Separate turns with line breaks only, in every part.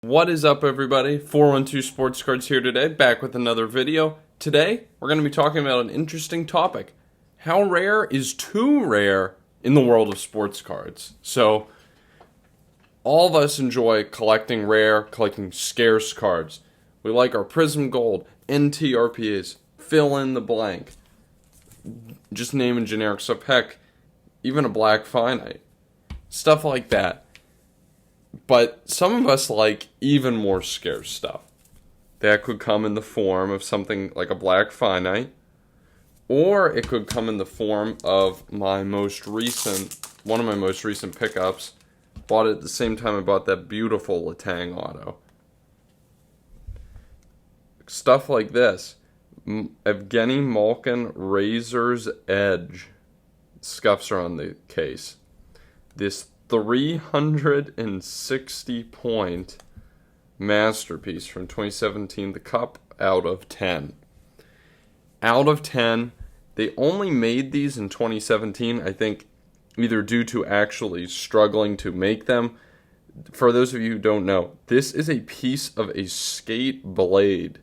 What is up, everybody? 412 Sports Cards here today, back with another video. Today, we're going to be talking about an interesting topic. How rare is too rare in the world of sports cards? So, all of us enjoy collecting rare, collecting scarce cards. We like our Prism Gold, NTRPAs, fill in the blank. Just naming generic stuff, heck, even a Black Finite. Stuff like that. But some of us like even more scarce stuff. That could come in the form of something like a Black Finite, or it could come in the form of one of my most recent pickups. Bought it at the same time I bought that beautiful Latang auto. Stuff like this. Evgeny Malkin Razor's Edge. Scuffs are on the case. This 360 point masterpiece from 2017, the Cup out of 10. Out of 10. They only made these in 2017, I think, either due to actually struggling to make them. For those of you who don't know, this is a piece of a skate blade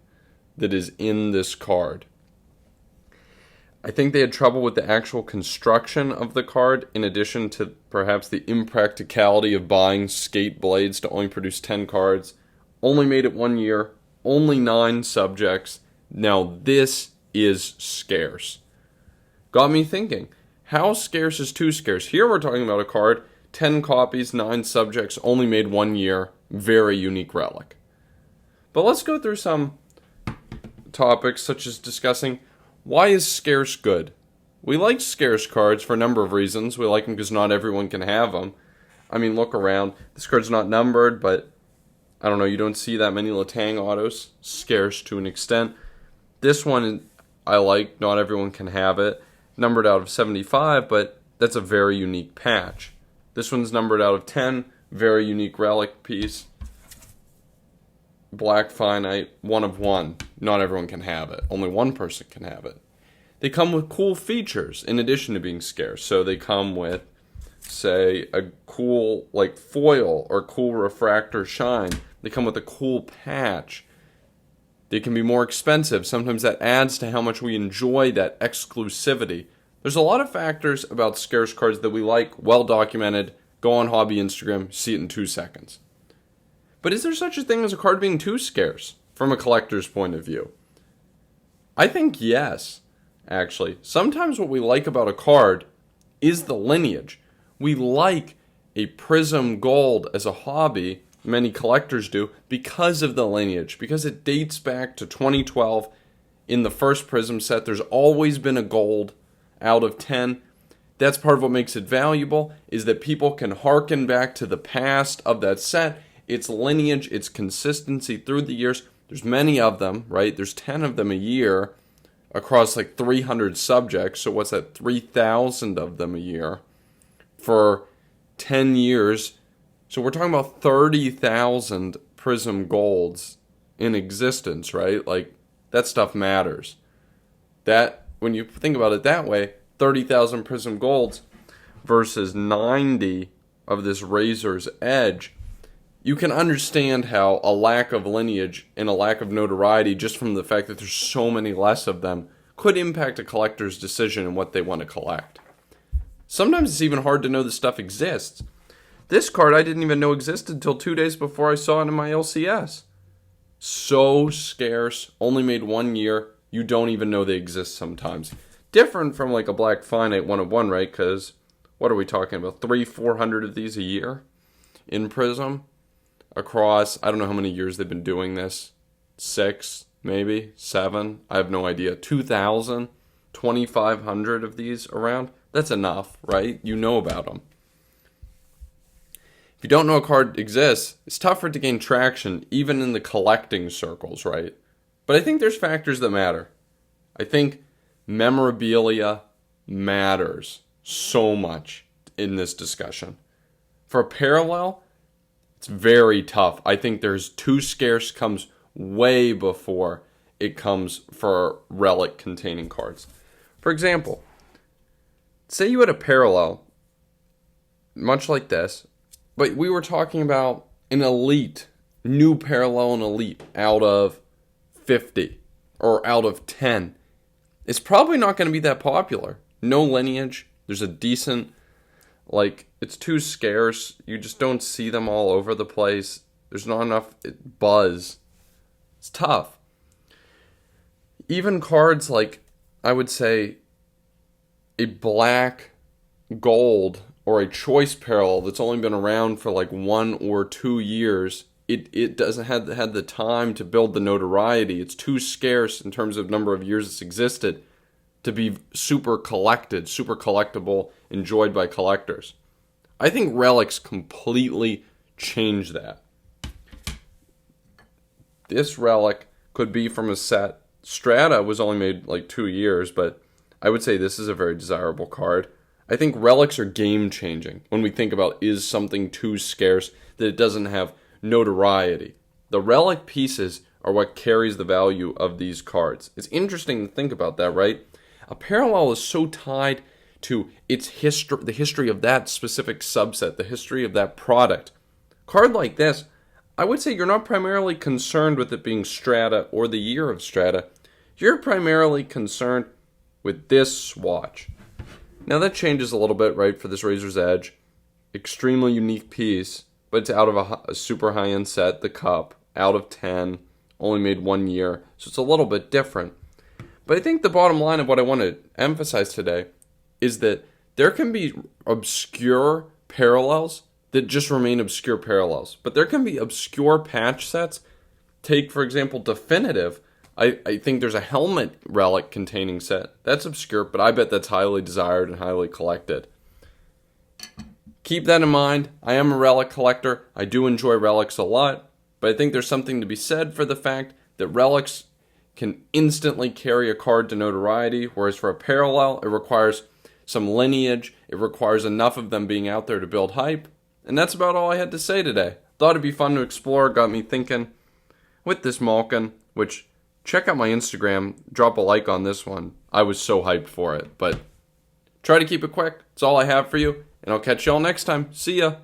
that is in this card. I think they had trouble with the actual construction of the card, in addition to perhaps the impracticality of buying skate blades to only produce 10 cards. Only made it 1 year, only 9 subjects. Now this is scarce. Got me thinking, how scarce is too scarce? Here we're talking about a card, 10 copies, 9 subjects, only made 1 year, very unique relic. But let's go through some topics such as discussing, why is scarce good? We like scarce cards for a number of reasons. We like them because not everyone can have them. I mean, look around. This card's not numbered, but I don't know, you don't see that many Latang autos. Scarce to an extent. This one I like. Not everyone can have it. Numbered out of 75, but that's a very unique patch. This one's numbered out of 10. Very unique relic piece. Black Finite, 1 of 1. Not everyone can have it. Only one person can have it. They come with cool features in addition to being scarce. So they come with, say, a cool like foil or cool refractor shine. They come with a cool patch. They can be more expensive. Sometimes that adds to how much we enjoy that exclusivity. There's a lot of factors about scarce cards that we like, well documented. Go on Hobby Instagram, see it in 2 seconds. But is there such a thing as a card being too scarce from a collector's point of view? I think yes, actually. Sometimes what we like about a card is the lineage. We like a Prism Gold as a hobby, many collectors do, because of the lineage, because it dates back to 2012. In the first Prism set, there's always been a gold out of 10. That's part of what makes it valuable, is that people can harken back to the past of that set, its lineage, its consistency through the years. There's many of them, right? There's 10 of them a year across like 300 subjects. So what's that? 3,000 of them a year for 10 years. So we're talking about 30,000 Prism Golds in existence, right? Like, that stuff matters. That, when you think about it that way, 30,000 Prism Golds versus 90 of this Razor's Edge, you can understand how a lack of lineage and a lack of notoriety, just from the fact that there's so many less of them, could impact a collector's decision in what they want to collect. Sometimes it's even hard to know this stuff exists. This card I didn't even know existed until 2 days before I saw it in my LCS. So scarce, only made 1 year, you don't even know they exist sometimes. Different from like a Black Finite 1 of 1, right? Because what are we talking about? 300-400 of these a year in Prism? Across, I don't know how many years they've been doing this. 6, maybe 7. I have no idea. 2,000, 2,500 of these around. That's enough, right? You know about them. If you don't know a card exists, it's tough for it to gain traction, even in the collecting circles, right? But I think there's factors that matter. I think memorabilia matters so much in this discussion. For a parallel, it's very tough. I think there's too scarce comes way before it comes for relic containing cards. For example, say you had a parallel, much like this, but we were talking about an elite new parallel and elite out of 50 or out of 10, it's probably not going to be that popular. No lineage. There's a decent, it's too scarce. You just don't see them all over the place. There's not enough buzz. It's tough. Even cards like, I would say, a black gold or a choice parallel that's only been around for 1 or 2 years, it doesn't have had the time to build the notoriety. It's too scarce in terms of number of years it's existed to be super collected, super collectible, enjoyed by collectors. I think relics completely change that. This relic could be from a set. Strata was only made 2 years, but I would say this is a very desirable card. I think relics are game changing when we think about, is something too scarce that it doesn't have notoriety. The relic pieces are what carries the value of these cards. It's interesting to think about that, right? A parallel is so tied to its history, the history of that specific subset, the history of that product. A card like this, I would say you're not primarily concerned with it being Strata or the year of Strata. You're primarily concerned with this swatch. Now that changes a little bit, right, for this Razor's Edge. Extremely unique piece, but it's out of a super high-end set, the Cup, out of 10, only made 1 year, so it's a little bit different. But I think the bottom line of what I want to emphasize today is that there can be obscure parallels that just remain obscure parallels. But there can be obscure patch sets. Take, for example, Definitive. I think there's a helmet relic containing set. That's obscure, but I bet that's highly desired and highly collected. Keep that in mind. I am a relic collector. I do enjoy relics a lot, but I think there's something to be said for the fact that relics can instantly carry a card to notoriety, whereas for a parallel, it requires some lineage. It requires enough of them being out there to build hype. And that's about all I had to say today. Thought it'd be fun to explore. Got me thinking with this Malkin, which, check out my Instagram. Drop a like on this one. I was so hyped for it. But try to keep it quick. That's all I have for you. And I'll catch y'all next time. See ya.